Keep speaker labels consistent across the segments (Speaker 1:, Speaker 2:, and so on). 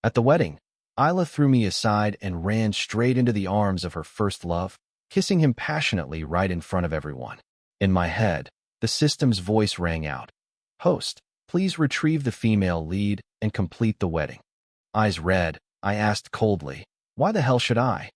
Speaker 1: At the wedding, Isla threw me aside and ran straight into the arms of her first love, kissing him passionately right in front of everyone. In my head, the system's voice rang out. Host, please retrieve the female lead and complete the wedding. Eyes red, I asked coldly, why the hell should I?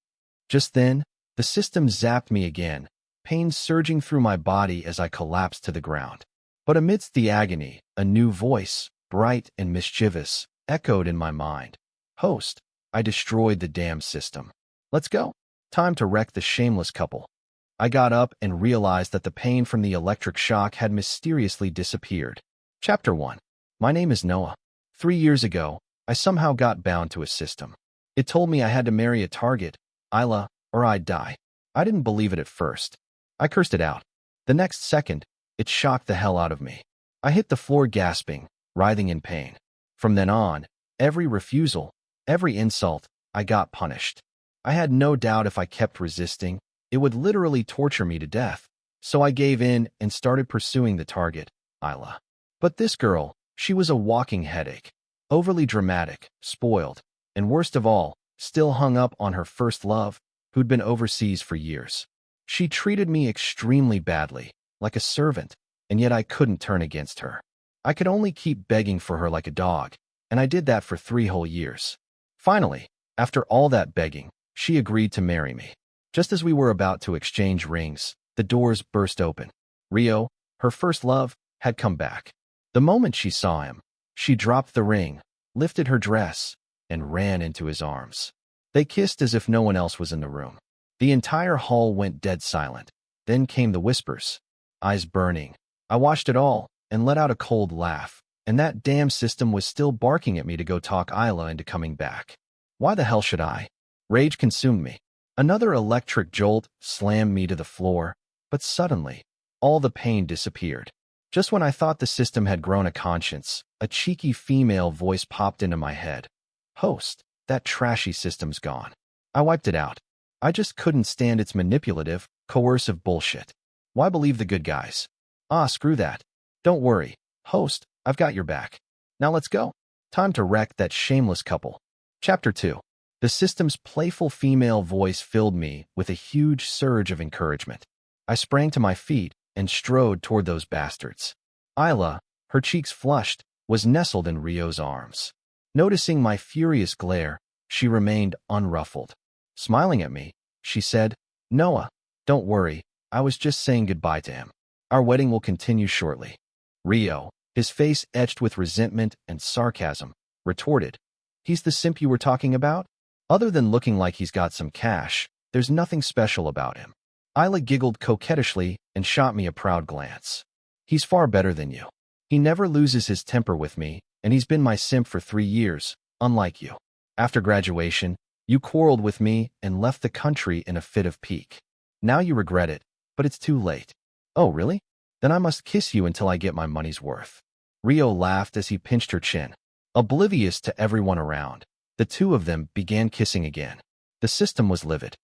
Speaker 1: Just then, the system zapped me again, pain surging through my body as I collapsed to the ground. But amidst the agony, a new voice, bright and mischievous, echoed in my mind. Host, I destroyed the damn system. Let's go. Time to wreck the shameless couple. I got up and realized that the pain from the electric shock had mysteriously disappeared. Chapter 1. My name is Noah. 3 years ago, I somehow got bound to a system. It told me I had to marry a target, Isla, or I'd die. I didn't believe it at first. I cursed it out. The next second, it shocked the hell out of me. I hit the floor gasping, writhing in pain. From then on, every refusal, every insult, I got punished. I had no doubt if I kept resisting, it would literally torture me to death. So I gave in and started pursuing the target, Isla. But this girl, she was a walking headache. Overly dramatic, spoiled, and worst of all, still hung up on her first love, who'd been overseas for years. She treated me extremely badly, like a servant, and yet I couldn't turn against her. I could only keep begging for her like a dog, and I did that for 3 whole years. Finally, after all that begging, she agreed to marry me. Just as we were about to exchange rings, the doors burst open. Rio, her first love, had come back. The moment she saw him, she dropped the ring, lifted her dress, and ran into his arms. They kissed as if no one else was in the room. The entire hall went dead silent. Then came the whispers. Eyes burning. I watched it all and let out a cold laugh, and that damn system was still barking at me to go talk Isla into coming back. Why the hell should I? Rage consumed me. Another electric jolt slammed me to the floor, but suddenly, all the pain disappeared. Just when I thought the system had grown a conscience, a cheeky female voice popped into my head. Host, that trashy system's gone. I wiped it out. I just couldn't stand its manipulative, coercive bullshit. Why believe the good guys? Screw that. Don't worry. Host, I've got your back. Now let's go. Time to wreck that shameless couple. Chapter 2. The system's playful female voice filled me with a huge surge of encouragement. I sprang to my feet and strode toward those bastards. Isla, her cheeks flushed, was nestled in Rio's arms. Noticing my furious glare, she remained unruffled. Smiling at me, she said, Noah, don't worry, I was just saying goodbye to him. Our wedding will continue shortly. Rio, his face etched with resentment and sarcasm, retorted, He's the simp you were talking about? Other than looking like he's got some cash, there's nothing special about him. Isla giggled coquettishly and shot me a proud glance. He's far better than you. He never loses his temper with me, and he's been my simp for 3 years, unlike you. After graduation, you quarreled with me and left the country in a fit of pique. Now you regret it, but it's too late. Oh, really? Then I must kiss you until I get my money's worth. Rio laughed as he pinched her chin. Oblivious to everyone around, the two of them began kissing again. The system was livid.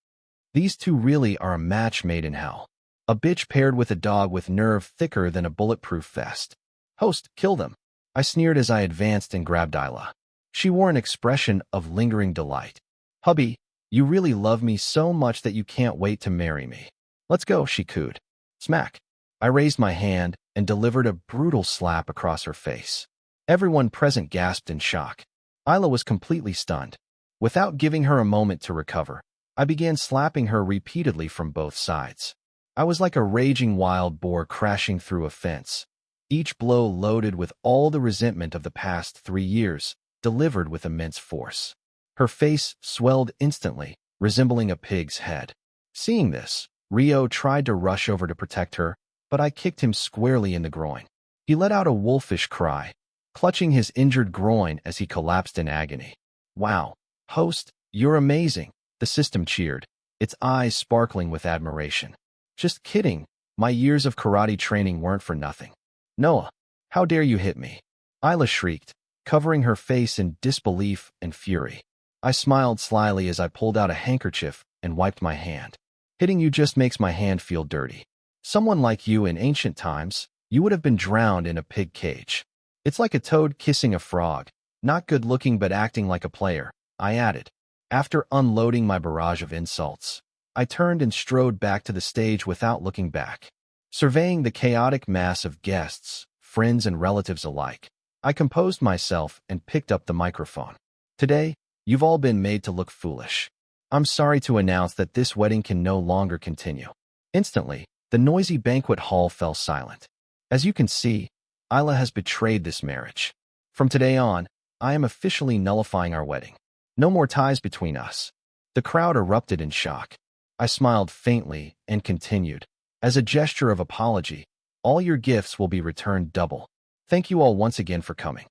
Speaker 1: These two really are a match made in hell. A bitch paired with a dog with nerve thicker than a bulletproof vest. Host, kill them. I sneered as I advanced and grabbed Isla. She wore an expression of lingering delight. Hubby, you really love me so much that you can't wait to marry me. Let's go, she cooed. Smack. I raised my hand and delivered a brutal slap across her face. Everyone present gasped in shock. Isla was completely stunned. Without giving her a moment to recover, I began slapping her repeatedly from both sides. I was like a raging wild boar crashing through a fence, each blow loaded with all the resentment of the past 3 years, delivered with immense force. Her face swelled instantly, resembling a pig's head. Seeing this, Rio tried to rush over to protect her, but I kicked him squarely in the groin. He let out a wolfish cry, clutching his injured groin as he collapsed in agony. Wow, host, you're amazing, the system cheered, its eyes sparkling with admiration. Just kidding, my years of karate training weren't for nothing. Noah, how dare you hit me? Isla shrieked, covering her face in disbelief and fury. I smiled slyly as I pulled out a handkerchief and wiped my hand. Hitting you just makes my hand feel dirty. Someone like you in ancient times, you would have been drowned in a pig cage. It's like a toad kissing a frog. Not good looking but acting like a player, I added. After unloading my barrage of insults, I turned and strode back to the stage without looking back. Surveying the chaotic mass of guests, friends and relatives alike, I composed myself and picked up the microphone. Today, you've all been made to look foolish. I'm sorry to announce that this wedding can no longer continue. Instantly, the noisy banquet hall fell silent. As you can see, Isla has betrayed this marriage. From today on, I am officially nullifying our wedding. No more ties between us. The crowd erupted in shock. I smiled faintly and continued. As a gesture of apology, all your gifts will be returned double. Thank you all once again for coming.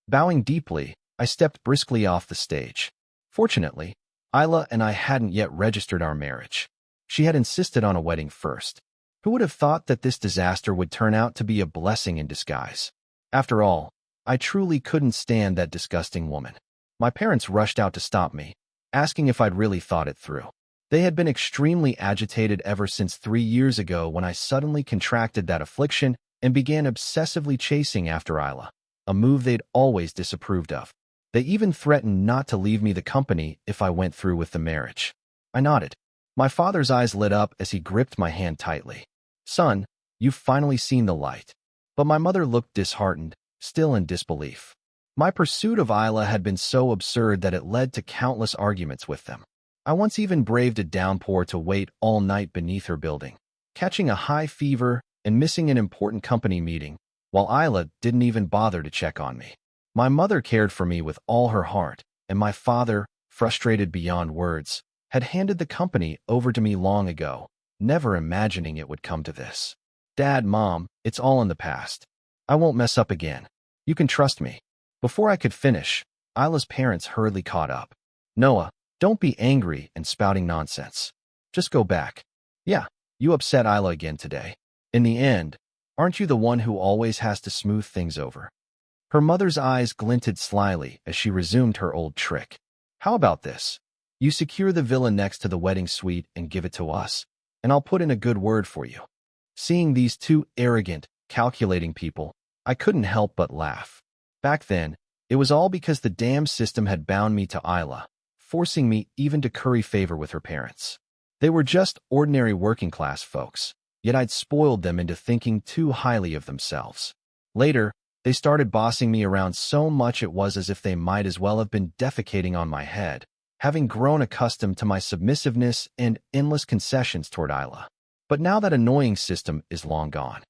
Speaker 1: Bowing deeply, I stepped briskly off the stage. Fortunately, Isla and I hadn't yet registered our marriage. She had insisted on a wedding first. Who would have thought that this disaster would turn out to be a blessing in disguise? After all, I truly couldn't stand that disgusting woman. My parents rushed out to stop me, asking if I'd really thought it through. They had been extremely agitated ever since 3 years ago when I suddenly contracted that affliction and began obsessively chasing after Isla, a move they'd always disapproved of. They even threatened not to leave me the company if I went through with the marriage. I nodded. My father's eyes lit up as he gripped my hand tightly. Son, you've finally seen the light. But my mother looked disheartened, still in disbelief. My pursuit of Isla had been so absurd that it led to countless arguments with them. I once even braved a downpour to wait all night beneath her building, catching a high fever and missing an important company meeting, while Isla didn't even bother to check on me. My mother cared for me with all her heart, and my father, frustrated beyond words, had handed the company over to me long ago, never imagining it would come to this. Dad, Mom, it's all in the past. I won't mess up again. You can trust me. Before I could finish, Isla's parents hurriedly caught up. Noah, don't be angry and spouting nonsense. Just go back. Yeah, you upset Isla again today. In the end, aren't you the one who always has to smooth things over? Her mother's eyes glinted slyly as she resumed her old trick. How about this? You secure the villa next to the wedding suite and give it to us, and I'll put in a good word for you. Seeing these two arrogant, calculating people, I couldn't help but laugh. Back then, it was all because the damn system had bound me to Isla, forcing me even to curry favor with her parents. They were just ordinary working-class folks, yet I'd spoiled them into thinking too highly of themselves. Later, they started bossing me around so much it was as if they might as well have been defecating on my head, having grown accustomed to my submissiveness and endless concessions toward Isla. But now that annoying system is long gone.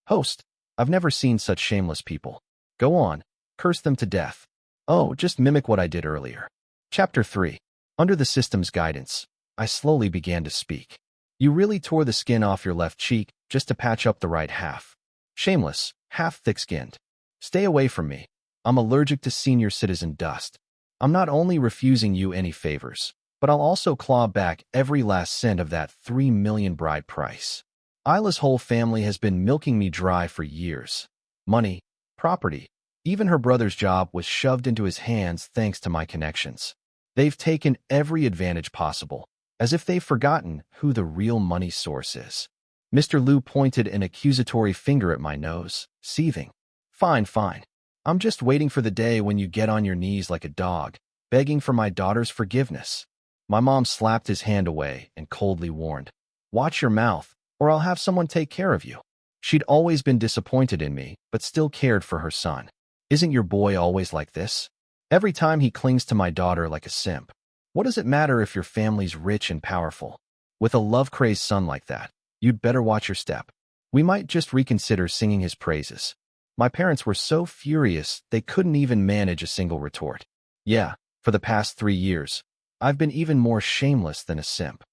Speaker 1: Host, I've never seen such shameless people. Go on, curse them to death. Oh, just mimic what I did earlier. Chapter 3. Under the system's guidance, I slowly began to speak. You really tore the skin off your left cheek just to patch up the right half. Shameless, half thick-skinned. Stay away from me. I'm allergic to senior citizen dust. I'm not only refusing you any favors, but I'll also claw back every last cent of that $3 million bride price. Isla's whole family has been milking me dry for years. Money, property, even her brother's job was shoved into his hands thanks to my connections. They've taken every advantage possible, as if they've forgotten who the real money source is. Mr. Liu pointed an accusatory finger at my nose, seething. Fine, fine. I'm just waiting for the day when you get on your knees like a dog, begging for my daughter's forgiveness. My mom slapped his hand away and coldly warned, watch your mouth, or I'll have someone take care of you. She'd always been disappointed in me, but still cared for her son. Isn't your boy always like this? Every time he clings to my daughter like a simp. What does it matter if your family's rich and powerful? With a love-crazed son like that, you'd better watch your step. We might just reconsider singing his praises. My parents were so furious they couldn't even manage a single retort. Yeah, for the past 3 years, I've been even more shameless than a simp.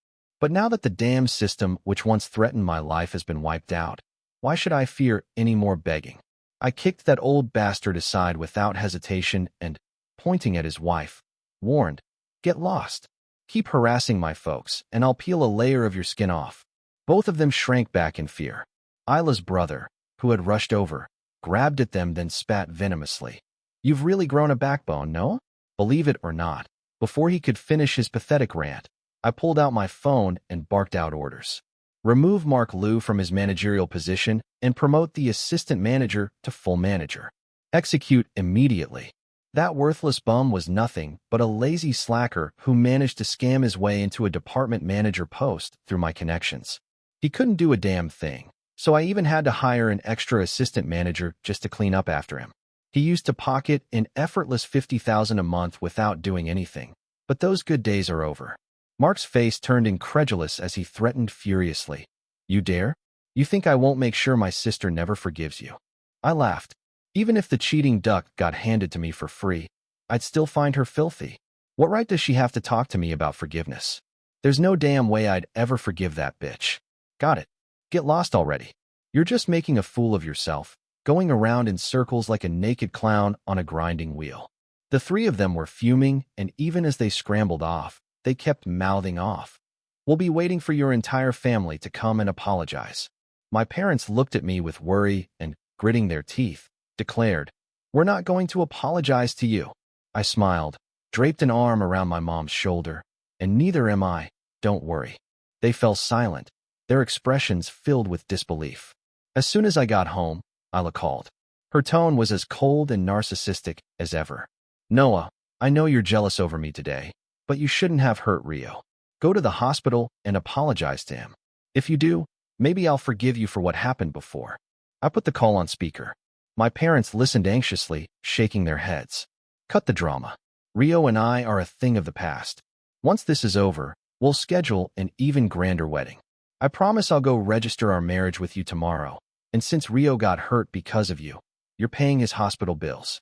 Speaker 1: But now that the damn system which once threatened my life has been wiped out, why should I fear any more begging? I kicked that old bastard aside without hesitation and, pointing at his wife, warned, get lost. Keep harassing my folks, and I'll peel a layer of your skin off. Both of them shrank back in fear. Isla's brother, who had rushed over, grabbed at them then spat venomously. You've really grown a backbone, no? Believe it or not. Before he could finish his pathetic rant, I pulled out my phone and barked out orders. Remove Mark Liu from his managerial position and promote the assistant manager to full manager. Execute immediately. That worthless bum was nothing but a lazy slacker who managed to scam his way into a department manager post through my connections. He couldn't do a damn thing, so I even had to hire an extra assistant manager just to clean up after him. He used to pocket an effortless $50,000 a month without doing anything. But those good days are over. Mark's face turned incredulous as he threatened furiously. You dare? You think I won't make sure my sister never forgives you? I laughed. Even if the cheating duck got handed to me for free, I'd still find her filthy. What right does she have to talk to me about forgiveness? There's no damn way I'd ever forgive that bitch. Got it. Get lost already. You're just making a fool of yourself, going around in circles like a naked clown on a grinding wheel. The three of them were fuming, and even as they scrambled off, they kept mouthing off. We'll be waiting for your entire family to come and apologize. My parents looked at me with worry and, gritting their teeth, declared, We're not going to apologize to you. I smiled, draped an arm around my mom's shoulder, and neither am I, don't worry. They fell silent, their expressions filled with disbelief. As soon as I got home, Isla called. Her tone was as cold and narcissistic as ever. Noah, I know you're jealous over me today, but you shouldn't have hurt Rio. Go to the hospital and apologize to him. If you do, maybe I'll forgive you for what happened before. I put the call on speaker. My parents listened anxiously, shaking their heads. Cut the drama. Rio and I are a thing of the past. Once this is over, we'll schedule an even grander wedding. I promise I'll go register our marriage with you tomorrow, and since Rio got hurt because of you, you're paying his hospital bills.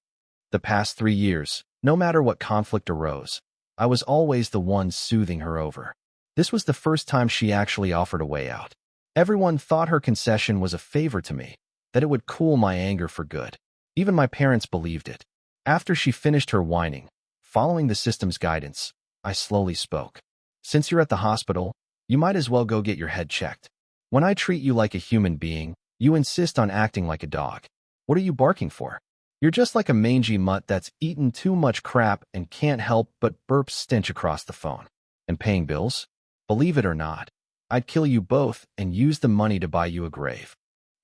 Speaker 1: The past 3 years, no matter what conflict arose, I was always the one soothing her over. This was the first time she actually offered a way out. Everyone thought her concession was a favor to me, that it would cool my anger for good. Even my parents believed it. After she finished her whining, following the system's guidance, I slowly spoke. Since you're at the hospital, you might as well go get your head checked. When I treat you like a human being, you insist on acting like a dog. What are you barking for? You're just like a mangy mutt that's eaten too much crap and can't help but burp stench across the phone. And paying bills? Believe it or not, I'd kill you both and use the money to buy you a grave.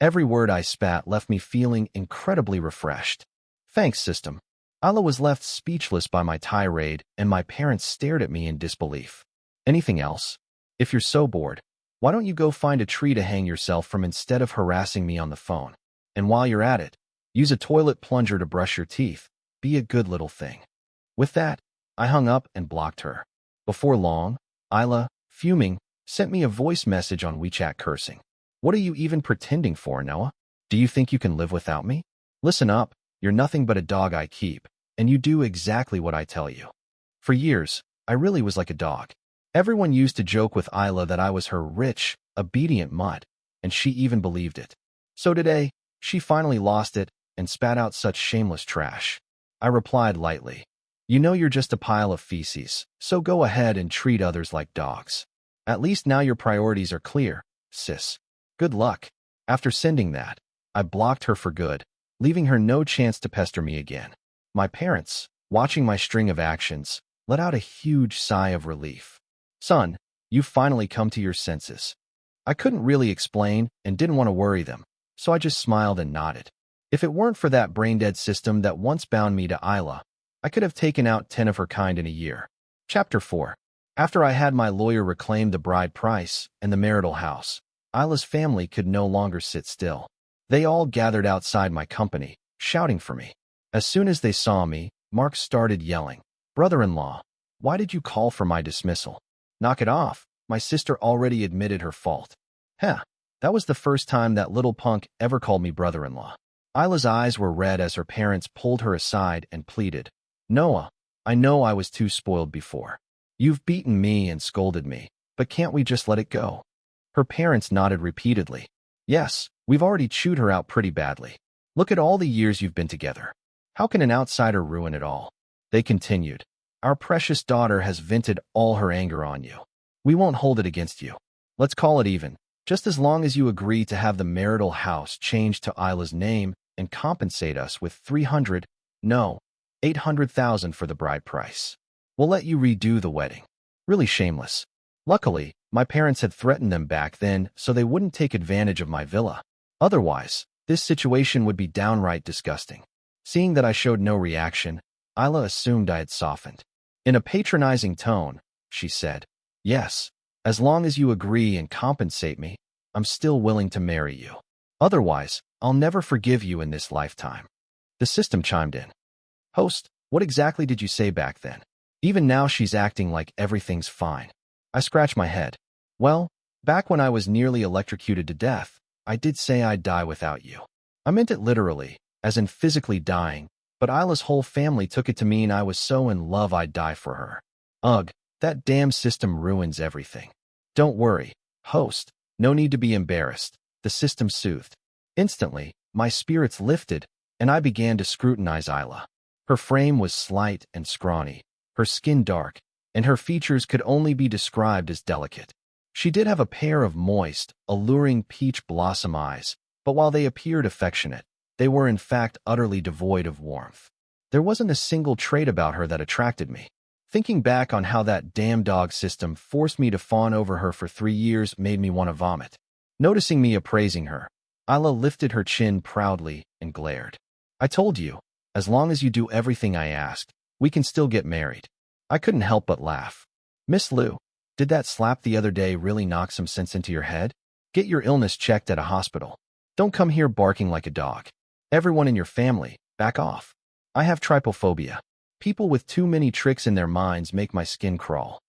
Speaker 1: Every word I spat left me feeling incredibly refreshed. Thanks, system. Isla was left speechless by my tirade, and my parents stared at me in disbelief. Anything else? If you're so bored, why don't you go find a tree to hang yourself from instead of harassing me on the phone? And while you're at it, use a toilet plunger to brush your teeth. Be a good little thing. With that, I hung up and blocked her. Before long, Isla, fuming, sent me a voice message on WeChat cursing. What are you even pretending for, Noah? Do you think you can live without me? Listen up, you're nothing but a dog I keep, and you do exactly what I tell you. For years, I really was like a dog. Everyone used to joke with Isla that I was her rich, obedient mutt, and she even believed it. So today, she finally lost it and spat out such shameless trash. I replied lightly, You know you're just a pile of feces, so go ahead and treat others like dogs. At least now your priorities are clear, sis. Good luck. After sending that, I blocked her for good, leaving her no chance to pester me again. My parents, watching my string of actions, let out a huge sigh of relief. Son, you've finally come to your senses. I couldn't really explain and didn't want to worry them, so I just smiled and nodded. If it weren't for that brain-dead system that once bound me to Isla, I could have taken out 10 of her kind in a year. Chapter 4. After I had my lawyer reclaim the bride price and the marital house, Isla's family could no longer sit still. They all gathered outside my company, shouting for me. As soon as they saw me, Mark started yelling, Brother-in-law, why did you call for my dismissal? Knock it off. My sister already admitted her fault. Heh, that was the first time that little punk ever called me brother-in-law. Isla's eyes were red as her parents pulled her aside and pleaded, Noah, I know I was too spoiled before. You've beaten me and scolded me, but can't we just let it go? Her parents nodded repeatedly. Yes, we've already chewed her out pretty badly. Look at all the years you've been together. How can an outsider ruin it all? They continued. Our precious daughter has vented all her anger on you. We won't hold it against you. Let's call it even, just as long as you agree to have the marital house changed to Isla's name and compensate us with 800,000 for the bride price. We'll let you redo the wedding. Really shameless. Luckily, my parents had threatened them back then so they wouldn't take advantage of my villa. Otherwise, this situation would be downright disgusting. Seeing that I showed no reaction, Isla assumed I had softened. In a patronizing tone, she said, "Yes, as long as you agree and compensate me, I'm still willing to marry you. Otherwise, I'll never forgive you in this lifetime." The system chimed in. "Host, what exactly did you say back then? Even now she's acting like everything's fine." I scratched my head. "Well, back when I was nearly electrocuted to death, I did say I'd die without you. I meant it literally, as in physically dying, but Isla's whole family took it to mean I was so in love I'd die for her. Ugh, that damn system ruins everything." "Don't worry, host. No need to be embarrassed," the system soothed. Instantly, my spirits lifted, and I began to scrutinize Isla. Her frame was slight and scrawny, her skin dark, and her features could only be described as delicate. She did have a pair of moist, alluring peach blossom eyes, but while they appeared affectionate, they were in fact utterly devoid of warmth. There wasn't a single trait about her that attracted me. Thinking back on how that damn dog system forced me to fawn over her for 3 years made me want to vomit. Noticing me appraising her, Isla lifted her chin proudly and glared. "I told you, as long as you do everything I asked, we can still get married." I couldn't help but laugh. "Miss Lou, did that slap the other day really knock some sense into your head? Get your illness checked at a hospital. Don't come here barking like a dog. Everyone in your family, back off. I have trypophobia. People with too many tricks in their minds make my skin crawl."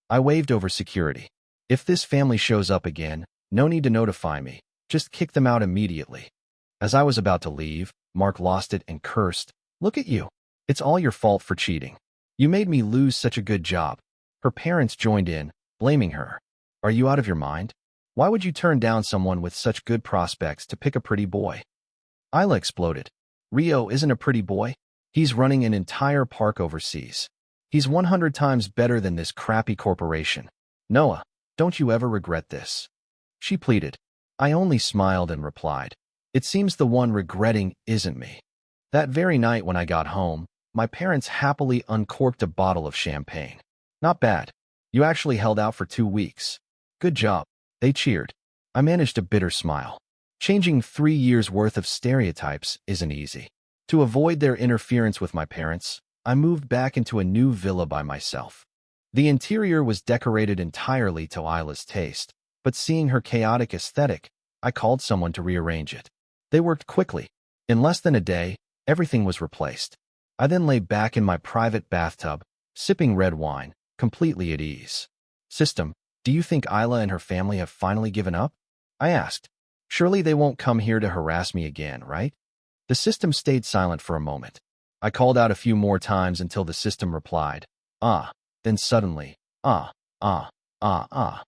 Speaker 1: I waved over security. "If this family shows up again, no need to notify me. Just kick them out immediately." As I was about to leave, Mark lost it and cursed. "Look at you. It's all your fault for cheating. You made me lose such a good job." Her parents joined in, blaming her. "Are you out of your mind? Why would you turn down someone with such good prospects to pick a pretty boy?" Isla exploded. "Rio isn't a pretty boy. He's running an entire park overseas. He's 100 times better than this crappy corporation. Noah, don't you ever regret this?" She pleaded. I only smiled and replied, "It seems the one regretting isn't me." That very night when I got home, my parents happily uncorked a bottle of champagne. "Not bad. You actually held out for 2 weeks. Good job." They cheered. I managed a bitter smile. Changing 3 years' worth of stereotypes isn't easy. To avoid their interference with my parents, I moved back into a new villa by myself. The interior was decorated entirely to Isla's taste, but seeing her chaotic aesthetic, I called someone to rearrange it. They worked quickly. In less than a day, everything was replaced. I then lay back in my private bathtub, sipping red wine, completely at ease. "System, do you think Isla and her family have finally given up?" I asked. "Surely they won't come here to harass me again, right?" The system stayed silent for a moment. I called out a few more times until the system replied, "Ah," then suddenly, "Ah, ah, ah, ah."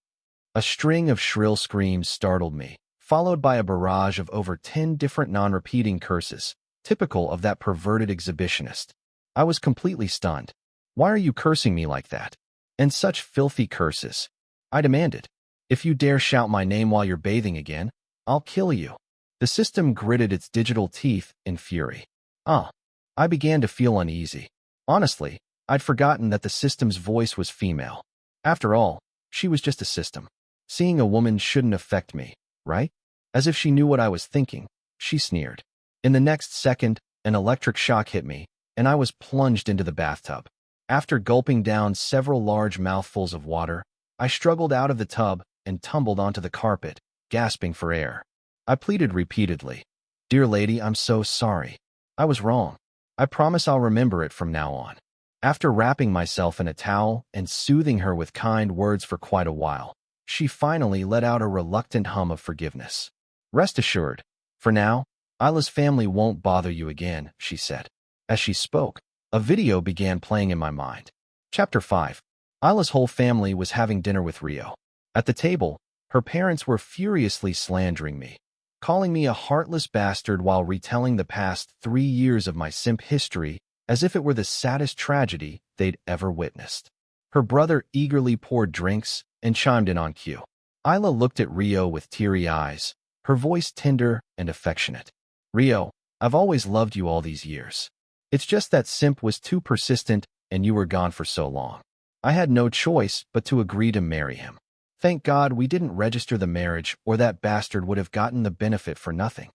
Speaker 1: A string of shrill screams startled me, followed by a barrage of over 10 different non-repeating curses, typical of that perverted exhibitionist. I was completely stunned. "Why are you cursing me like that? And such filthy curses?" I demanded. "If you dare shout my name while you're bathing again, I'll kill you." The system gritted its digital teeth in fury. I began to feel uneasy. Honestly, I'd forgotten that the system's voice was female. After all, she was just a system. Seeing a woman shouldn't affect me, right? As if she knew what I was thinking, she sneered. In the next second, an electric shock hit me, and I was plunged into the bathtub. After gulping down several large mouthfuls of water, I struggled out of the tub and tumbled onto the carpet, gasping for air. I pleaded repeatedly. "Dear lady, I'm so sorry. I was wrong. I promise I'll remember it from now on." After wrapping myself in a towel and soothing her with kind words for quite a while, she finally let out a reluctant hum of forgiveness. "Rest assured, for now, Isla's family won't bother you again," she said. As she spoke, a video began playing in my mind. Chapter 5. Isla's whole family was having dinner with Rio. At the table, her parents were furiously slandering me, calling me a heartless bastard while retelling the past 3 years of my simp history as if it were the saddest tragedy they'd ever witnessed. Her brother eagerly poured drinks and chimed in on cue. Isla looked at Rio with teary eyes, her voice tender and affectionate. "Rio, I've always loved you all these years. It's just that Simp was too persistent and you were gone for so long. I had no choice but to agree to marry him. Thank God we didn't register the marriage or that bastard would have gotten the benefit for nothing."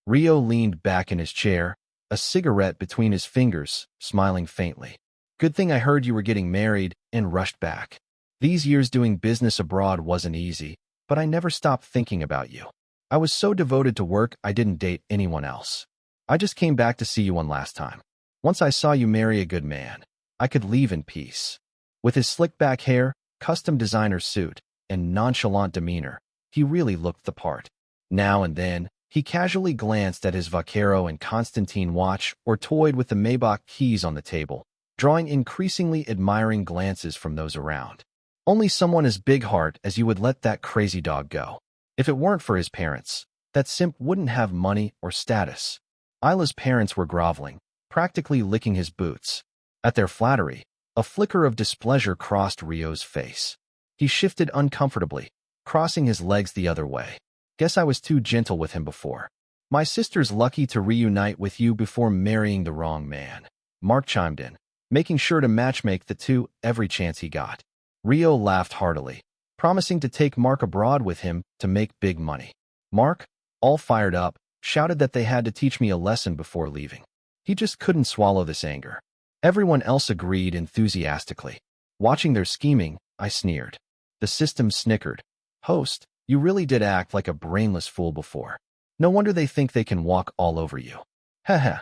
Speaker 1: Rio leaned back in his chair, a cigarette between his fingers, smiling faintly. Good thing I heard you were getting married and rushed back. These years doing business abroad wasn't easy, but I never stopped thinking about you. I was so devoted to work I didn't date anyone else. I just came back to see you one last time. Once I saw you marry a good man, I could leave in peace. With his slick-back hair, custom designer suit, and nonchalant demeanor, he really looked the part. Now and then, he casually glanced at his Vaquero and Constantine watch or toyed with the Maybach keys on the table, drawing increasingly admiring glances from those around. Only someone as big heart as you would let that crazy dog go. If it weren't for his parents, that simp wouldn't have money or status. Isla's parents were groveling, practically licking his boots. At their flattery, a flicker of displeasure crossed Rio's face. He shifted uncomfortably, crossing his legs the other way. Guess I was too gentle with him before. My sister's lucky to reunite with you before marrying the wrong man. Mark chimed in, making sure to matchmake the two every chance he got. Rio laughed heartily, promising to take Mark abroad with him to make big money. Mark, all fired up, shouted that they had to teach me a lesson before leaving. He just couldn't swallow this anger. Everyone else agreed enthusiastically. Watching their scheming, I sneered. The system snickered. Host, you really did act like a brainless fool before. No wonder they think they can walk all over you. Heh.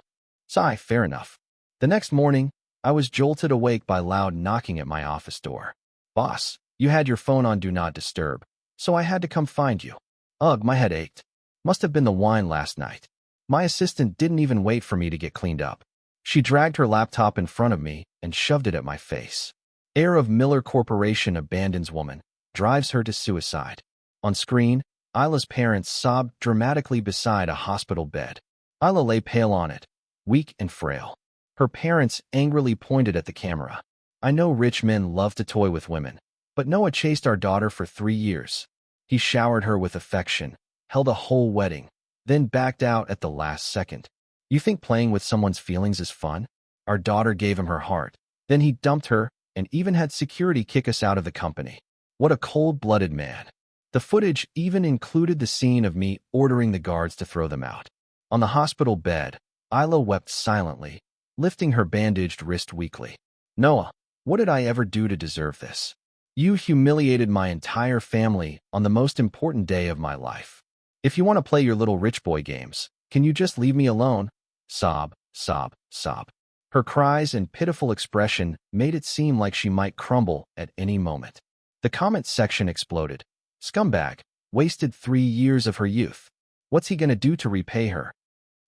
Speaker 1: Sigh, fair enough. The next morning, I was jolted awake by loud knocking at my office door. Boss, you had your phone on Do Not Disturb, so I had to come find you. Ugh, my head ached. Must have been the wine last night. My assistant didn't even wait for me to get cleaned up. She dragged her laptop in front of me and shoved it at my face. Heir of Miller Corporation abandons woman, drives her to suicide. On screen, Isla's parents sobbed dramatically beside a hospital bed. Isla lay pale on it, weak and frail. Her parents angrily pointed at the camera. I know rich men love to toy with women, but Noah chased our daughter for 3 years. He showered her with affection, held a whole wedding, then backed out at the last second. You think playing with someone's feelings is fun? Our daughter gave him her heart. Then he dumped her and even had security kick us out of the company. What a cold-blooded man. The footage even included the scene of me ordering the guards to throw them out. On the hospital bed, Isla wept silently, lifting her bandaged wrist weakly. Noah, what did I ever do to deserve this? You humiliated my entire family on the most important day of my life. If you want to play your little rich boy games, can you just leave me alone? Sob, sob, sob. Her cries and pitiful expression made it seem like she might crumble at any moment. The comments section exploded. Scumbag, wasted 3 years of her youth. What's he gonna do to repay her?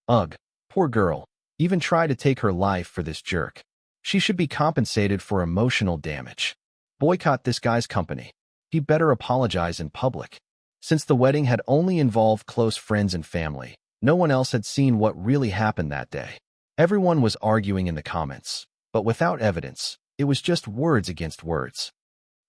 Speaker 1: Ugh, poor girl, even try to take her life for this jerk. She should be compensated for emotional damage. Boycott this guy's company. He better apologize in public. Since the wedding had only involved close friends and family, no one else had seen what really happened that day. Everyone was arguing in the comments, but without evidence, it was just words against words.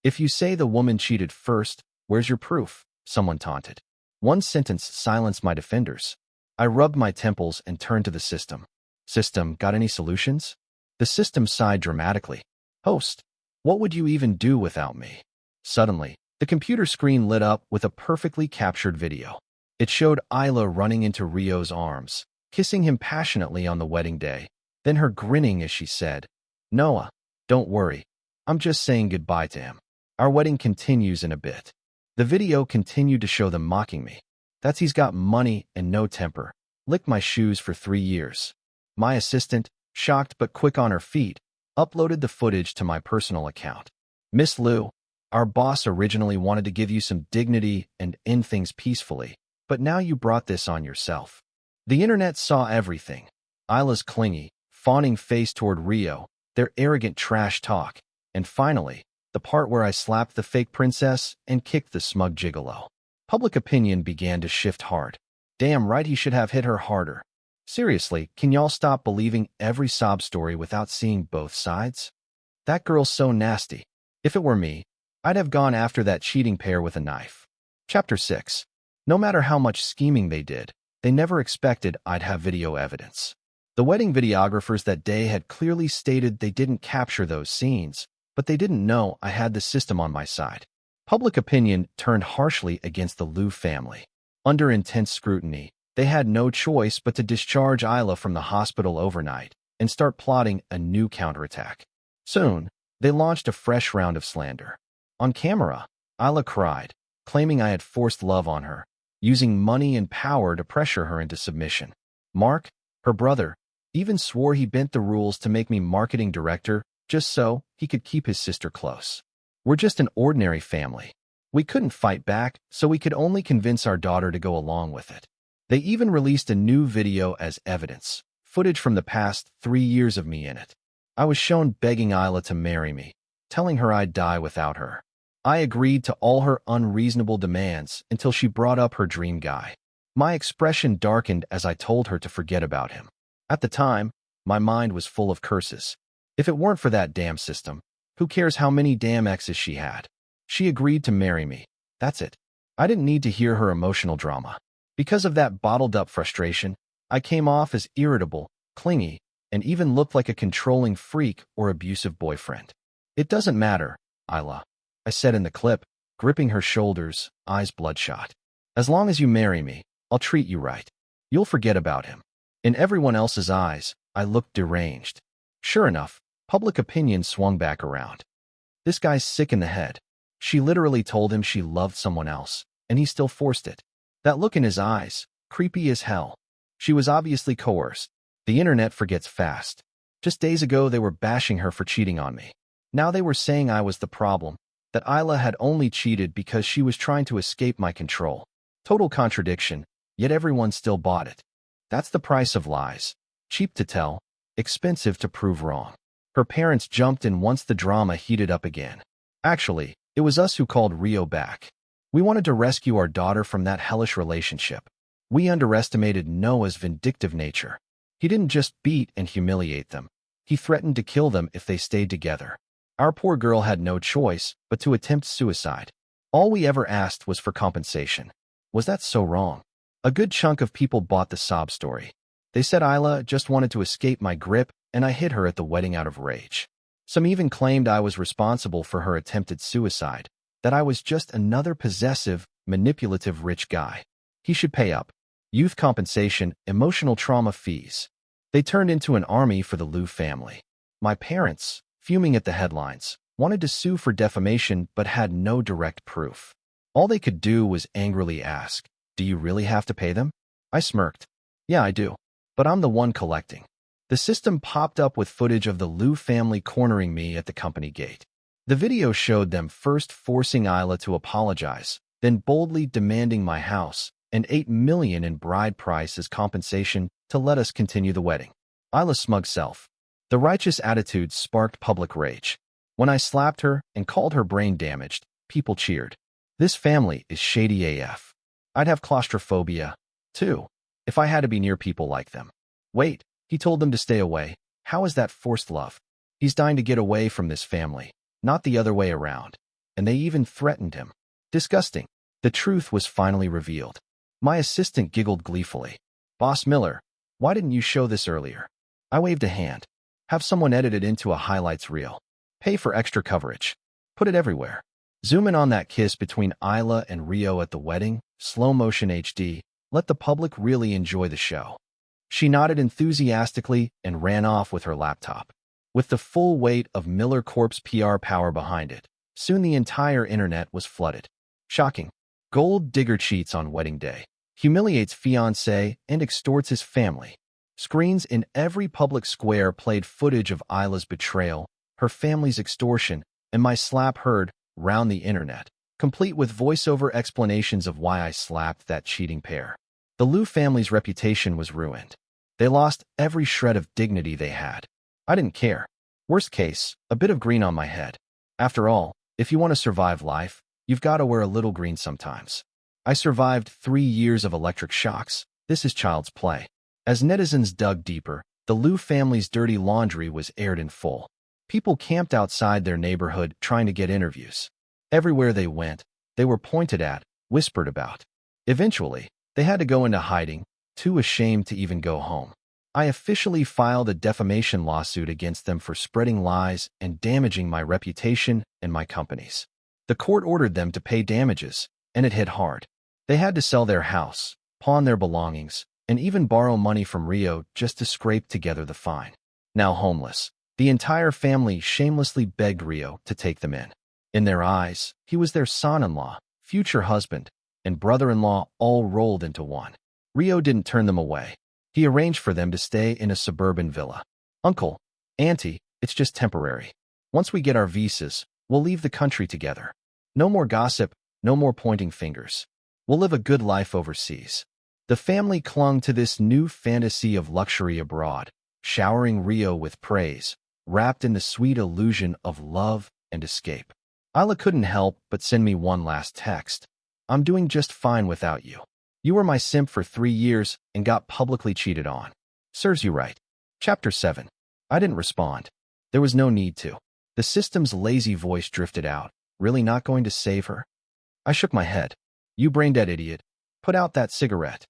Speaker 1: If you say the woman cheated first, where's your proof? Someone taunted. One sentence silenced my defenders. I rubbed my temples and turned to the system. System, got any solutions? The system sighed dramatically. Host, what would you even do without me? Suddenly, the computer screen lit up with a perfectly captured video. It showed Isla running into Rio's arms, kissing him passionately on the wedding day, then her grinning as she said, Noah, don't worry. I'm just saying goodbye to him. Our wedding continues in a bit. The video continued to show them mocking me. That's he's got money and no temper. Licked my shoes for 3 years. My assistant, shocked but quick on her feet, uploaded the footage to my personal account. Miss Lou, our boss originally wanted to give you some dignity and end things peacefully, but now you brought this on yourself. The internet saw everything. Isla's clingy, fawning face toward Rio, their arrogant trash talk, and finally, the part where I slapped the fake princess and kicked the smug gigolo. Public opinion began to shift hard. Damn right he should have hit her harder. Seriously, can y'all stop believing every sob story without seeing both sides? That girl's so nasty. If it were me, I'd have gone after that cheating pair with a knife. Chapter 6. No matter how much scheming they did, they never expected I'd have video evidence. The wedding videographers that day had clearly stated they didn't capture those scenes, but they didn't know I had the system on my side. Public opinion turned harshly against the Liu family. Under intense scrutiny, They had no choice but to discharge Isla from the hospital overnight and start plotting a new counterattack. Soon, they launched a fresh round of slander. On camera, Isla cried, claiming I had forced love on her, using money and power to pressure her into submission. Mark, her brother, even swore he bent the rules to make me marketing director just so he could keep his sister close. We're just an ordinary family. We couldn't fight back, so we could only convince our daughter to go along with it. They even released a new video as evidence, footage from the past 3 years of me in it. I was shown begging Isla to marry me, telling her I'd die without her. I agreed to all her unreasonable demands until she brought up her dream guy. My expression darkened as I told her to forget about him. At the time, my mind was full of curses. If it weren't for that damn system, who cares how many damn exes she had? She agreed to marry me. That's it. I didn't need to hear her emotional drama. Because of that bottled-up frustration, I came off as irritable, clingy, and even looked like a controlling freak or abusive boyfriend. It doesn't matter, Isla, I said in the clip, gripping her shoulders, eyes bloodshot. As long as you marry me, I'll treat you right. You'll forget about him. In everyone else's eyes, I looked deranged. Sure enough, public opinion swung back around. This guy's sick in the head. She literally told him she loved someone else, and he still forced it. That look in his eyes, creepy as hell. She was obviously coerced. The internet forgets fast. Just days ago they were bashing her for cheating on me. Now they were saying I was the problem, that Isla had only cheated because she was trying to escape my control. Total contradiction, yet everyone still bought it. That's the price of lies. Cheap to tell, expensive to prove wrong. Her parents jumped in once the drama heated up again. Actually, it was us who called Rio back. We wanted to rescue our daughter from that hellish relationship. We underestimated Noah's vindictive nature. He didn't just beat and humiliate them. He threatened to kill them if they stayed together. Our poor girl had no choice but to attempt suicide. All we ever asked was for compensation. Was that so wrong? A good chunk of people bought the sob story. They said Isla just wanted to escape my grip, and I hit her at the wedding out of rage. Some even claimed I was responsible for her attempted suicide, that I was just another possessive, manipulative rich guy. He should pay up. Youth compensation, emotional trauma fees. They turned into an army for the Liu family. My parents, fuming at the headlines, wanted to sue for defamation but had no direct proof. All they could do was angrily ask, "Do you really have to pay them?" I smirked. "Yeah, I do. But I'm the one collecting." The system popped up with footage of the Liu family cornering me at the company gate. The video showed them first forcing Isla to apologize, then boldly demanding my house and $8 million in bride price as compensation to let us continue the wedding. Isla's smug self. The righteous attitude sparked public rage. When I slapped her and called her brain damaged, people cheered. This family is shady AF. I'd have claustrophobia, too, if I had to be near people like them. Wait, he told them to stay away. How is that forced love? He's dying to get away from this family, not the other way around. And they even threatened him. Disgusting. The truth was finally revealed. My assistant giggled gleefully. "Boss Miller, why didn't you show this earlier?" I waved a hand. "Have someone edit it into a highlights reel. Pay for extra coverage. Put it everywhere. Zoom in on that kiss between Isla and Rio at the wedding, slow motion HD. Let the public really enjoy the show." She nodded enthusiastically and ran off with her laptop. With the full weight of Miller Corp's PR power behind it, soon the entire internet was flooded. Shocking. Gold digger cheats on wedding day, humiliates fiancé and extorts his family. Screens in every public square played footage of Isla's betrayal, her family's extortion, and my slap heard round the internet, complete with voiceover explanations of why I slapped that cheating pair. The Liu family's reputation was ruined. They lost every shred of dignity they had. I didn't care. Worst case, a bit of green on my head. After all, if you want to survive life, you've got to wear a little green sometimes. I survived 3 years of electric shocks. This is child's play. As netizens dug deeper, the Liu family's dirty laundry was aired in full. People camped outside their neighborhood trying to get interviews. Everywhere they went, they were pointed at, whispered about. Eventually, they had to go into hiding, too ashamed to even go home. I officially filed a defamation lawsuit against them for spreading lies and damaging my reputation and my company's. The court ordered them to pay damages, and it hit hard. They had to sell their house, pawn their belongings, and even borrow money from Rio just to scrape together the fine. Now homeless, the entire family shamelessly begged Rio to take them in. In their eyes, he was their son-in-law, future husband, and brother-in-law all rolled into one. Rio didn't turn them away. He arranged for them to stay in a suburban villa. "Uncle, Auntie, it's just temporary. Once we get our visas, we'll leave the country together. No more gossip, no more pointing fingers. We'll live a good life overseas." The family clung to this new fantasy of luxury abroad, showering Rio with praise, wrapped in the sweet illusion of love and escape. Isla couldn't help but send me one last text. "I'm doing just fine without you. You were my simp for 3 years and got publicly cheated on. Serves you right." Chapter 7. I didn't respond. There was no need to. The system's lazy voice drifted out. Really not going to save her? I shook my head. "You brain-dead idiot. Put out that cigarette."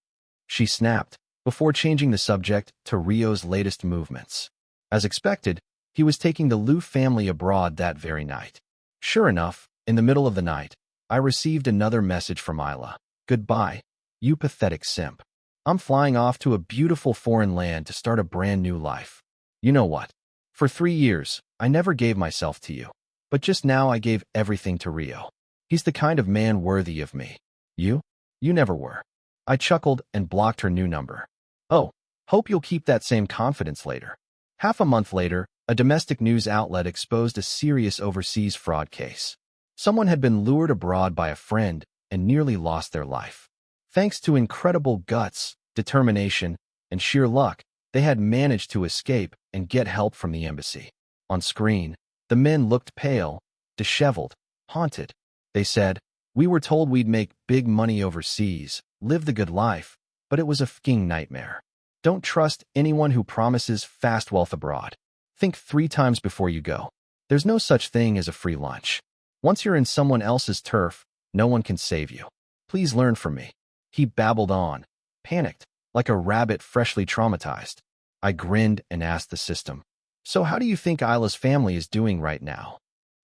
Speaker 1: She snapped, before changing the subject to Rio's latest movements. As expected, he was taking the Liu family abroad that very night. Sure enough, in the middle of the night, I received another message from Isla. "Goodbye, you pathetic simp. I'm flying off to a beautiful foreign land to start a brand new life. You know what? For 3 years, I never gave myself to you. But just now I gave everything to Rio. He's the kind of man worthy of me. You? You never were." I chuckled and blocked her new number. "Oh, hope you'll keep that same confidence later." Half a month later, a domestic news outlet exposed a serious overseas fraud case. Someone had been lured abroad by a friend and nearly lost their life. Thanks to incredible guts, determination, and sheer luck, they had managed to escape and get help from the embassy. On screen, the men looked pale, disheveled, haunted. They said, "We were told we'd make big money overseas, live the good life, but it was a f***ing nightmare. Don't trust anyone who promises fast wealth abroad. Think 3 times before you go. There's no such thing as a free lunch. Once you're in someone else's turf, no one can save you. Please learn from me." He babbled on, panicked, like a rabbit freshly traumatized. I grinned and asked the system, "So how do you think Isla's family is doing right now?"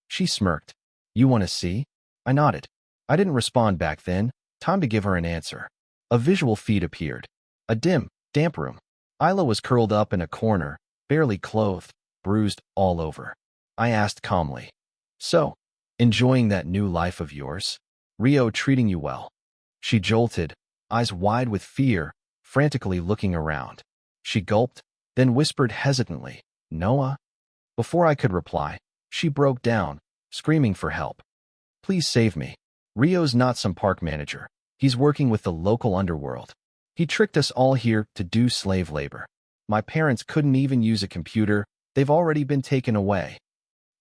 Speaker 1: She smirked. "You want to see?" I nodded. I didn't respond back then. Time to give her an answer. A visual feed appeared. A dim, damp room. Isla was curled up in a corner, barely clothed, bruised all over. I asked calmly, "So, enjoying that new life of yours? Rio treating you well?" She jolted, eyes wide with fear, frantically looking around. She gulped, then whispered hesitantly, "Noah?" Before I could reply, she broke down, screaming for help. "Please save me. Rio's not some park manager. He's working with the local underworld. He tricked us all here to do slave labor. My parents couldn't even use a computer. They've already been taken away."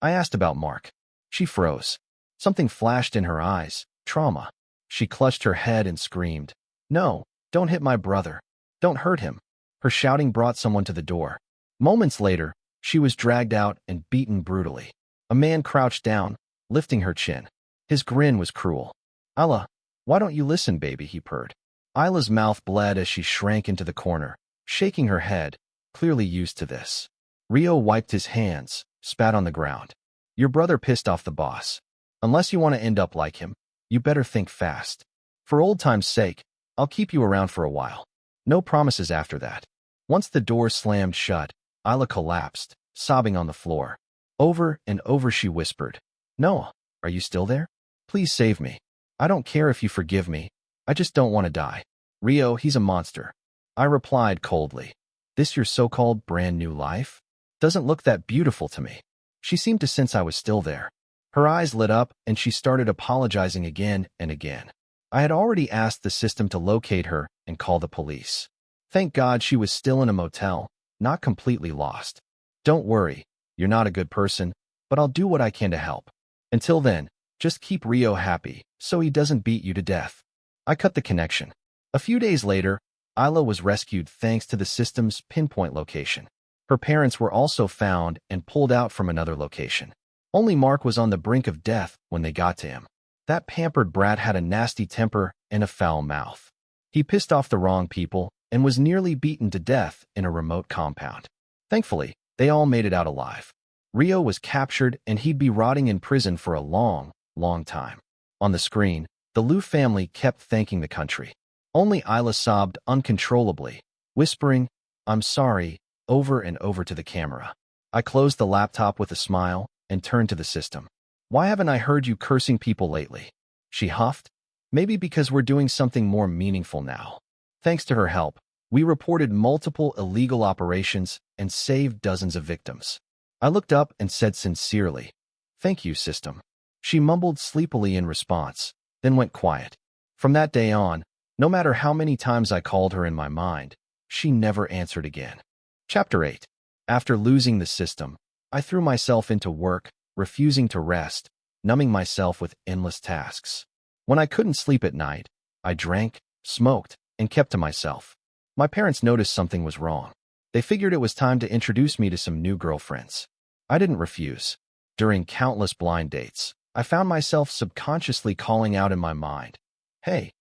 Speaker 1: I asked about Mark. She froze. Something flashed in her eyes. Trauma. She clutched her head and screamed, "No, don't hit my brother. Don't hurt him." Her shouting brought someone to the door. Moments later, she was dragged out and beaten brutally. A man crouched down, lifting her chin. His grin was cruel. "Isla, why don't you listen, baby?" he purred. Isla's mouth bled as she shrank into the corner, shaking her head, clearly used to this. Rio wiped his hands, spat on the ground. "Your brother pissed off the boss. Unless you want to end up like him, you better think fast. For old time's sake, I'll keep you around for a while. No promises after that." Once the door slammed shut, Isla collapsed, sobbing on the floor. Over and over she whispered, "Noah, are you still there? Please save me. I don't care if you forgive me. I just don't want to die. Rio, he's a monster." I replied coldly, "This your so-called brand new life? Doesn't look that beautiful to me." She seemed to sense I was still there. Her eyes lit up and she started apologizing again and again. I had already asked the system to locate her and call the police. Thank God she was still in a motel, not completely lost. "Don't worry, you're not a good person, but I'll do what I can to help. Until then, just keep Rio happy so he doesn't beat you to death." I cut the connection. A few days later, Isla was rescued thanks to the system's pinpoint location. Her parents were also found and pulled out from another location. Only Mark was on the brink of death when they got to him. That pampered brat had a nasty temper and a foul mouth. He pissed off the wrong people and was nearly beaten to death in a remote compound. Thankfully, they all made it out alive. Rio was captured and he'd be rotting in prison for a long, long time. On the screen, the Liu family kept thanking the country. Only Isla sobbed uncontrollably, whispering, "I'm sorry," over and over to the camera. I closed the laptop with a smile and turned to the system. "Why haven't I heard you cursing people lately?" She huffed. "Maybe because we're doing something more meaningful now." Thanks to her help, we reported multiple illegal operations and saved dozens of victims. I looked up and said sincerely, "Thank you, system." She mumbled sleepily in response, then went quiet. From that day on, no matter how many times I called her in my mind, she never answered again. Chapter 8. After losing the system, I threw myself into work, refusing to rest, numbing myself with endless tasks. When I couldn't sleep at night, I drank, smoked, and kept to myself. My parents noticed something was wrong. They figured it was time to introduce me to some new girlfriends. I didn't refuse. During countless blind dates, I found myself subconsciously calling out in my mind, "Hey,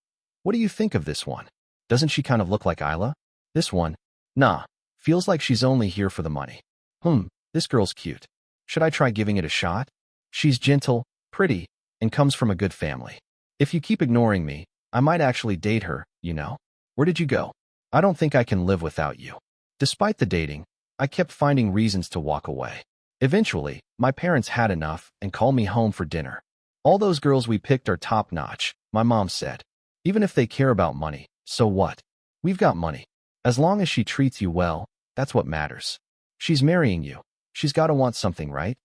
Speaker 1: what do you think of this one? Doesn't she kind of look like Isla? This one? Nah, feels like she's only here for the money. This girl's cute. Should I try giving it a shot? She's gentle, pretty, and comes from a good family. If you keep ignoring me, I might actually date her, you know? Where did you go? I don't think I can live without you." Despite the dating, I kept finding reasons to walk away. Eventually, my parents had enough and called me home for dinner. "All those girls we picked are top-notch," my mom said. "Even if they care about money, so what? We've got money. As long as she treats you well, that's what matters. She's marrying you. She's got to want something, right?"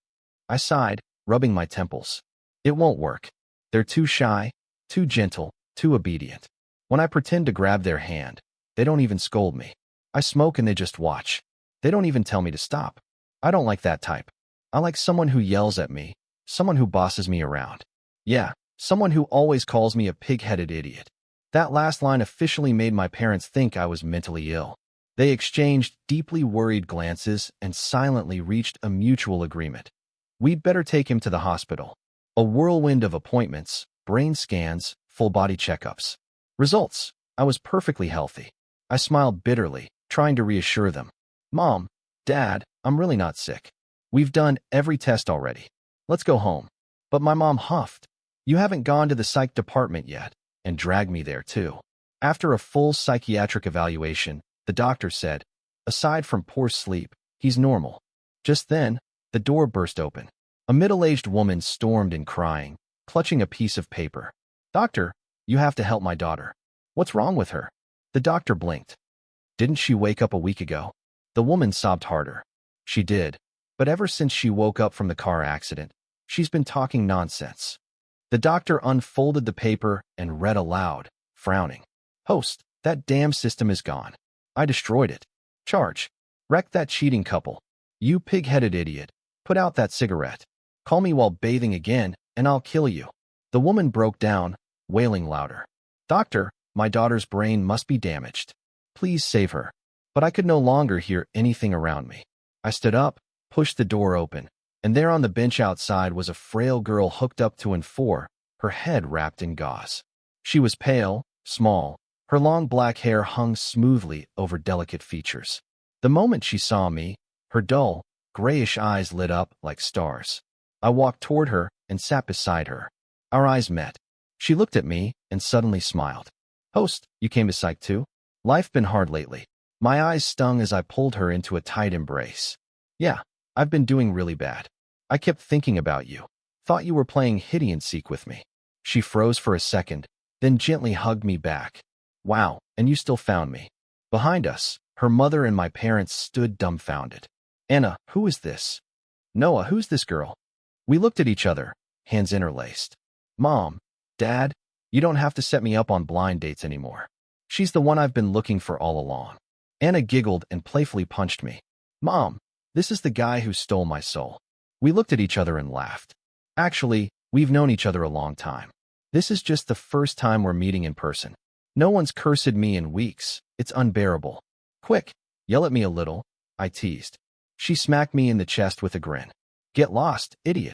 Speaker 1: I sighed, rubbing my temples. "It won't work. They're too shy, too gentle, too obedient. When I pretend to grab their hand, they don't even scold me. I smoke and they just watch. They don't even tell me to stop. I don't like that type. I like someone who yells at me, someone who bosses me around. Yeah, someone who always calls me a pig-headed idiot." That last line officially made my parents think I was mentally ill. They exchanged deeply worried glances and silently reached a mutual agreement. We'd better take him to the hospital. A whirlwind of appointments, brain scans, full-body checkups. Results: I was perfectly healthy. I smiled bitterly, trying to reassure them. "Mom, Dad, I'm really not sick. We've done every test already. Let's go home." But my mom huffed, "You haven't gone to the psych department yet," and dragged me there too. After a full psychiatric evaluation, the doctor said, "Aside from poor sleep, he's normal." Just then, the door burst open. A middle-aged woman stormed in crying, clutching a piece of paper. "Doctor, you have to help my daughter." "What's wrong with her?" The doctor blinked. "Didn't she wake up a week ago?" The woman sobbed harder. "She did, but ever since she woke up from the car accident, she's been talking nonsense." The doctor unfolded the paper and read aloud, frowning. "Host, that damn system is gone. I destroyed it. Charge: wrecked that cheating couple. You pig-headed idiot. Put out that cigarette. Call me while bathing again, and I'll kill you." The woman broke down, wailing louder. "Doctor, my daughter's brain must be damaged. Please save her." But I could no longer hear anything around me. I stood up, pushed the door open, and there on the bench outside was a frail girl hooked up to an four, her head wrapped in gauze. She was pale, small, her long black hair hung smoothly over delicate features. The moment she saw me, her dull, grayish eyes lit up like stars. I walked toward her and sat beside her. Our eyes met. She looked at me and suddenly smiled. "Host, you came to psych too? Life been hard lately." My eyes stung as I pulled her into a tight embrace. "Yeah, I've been doing really bad. I kept thinking about you. Thought you were playing hide-and-seek with me." She froze for a second, then gently hugged me back. "Wow, and you still found me." Behind us, her mother and my parents stood dumbfounded. "Anna, who is this?" "Noah, who's this girl?" We looked at each other, hands interlaced. "Mom, Dad, you don't have to set me up on blind dates anymore. She's the one I've been looking for all along." Anna giggled and playfully punched me. "Mom, this is the guy who stole my soul." We looked at each other and laughed. "Actually, we've known each other a long time. This is just the first time we're meeting in person. No one's cursed me in weeks. It's unbearable." "Quick, yell at me a little," I teased. She smacked me in the chest with a grin. "Get lost, idiot."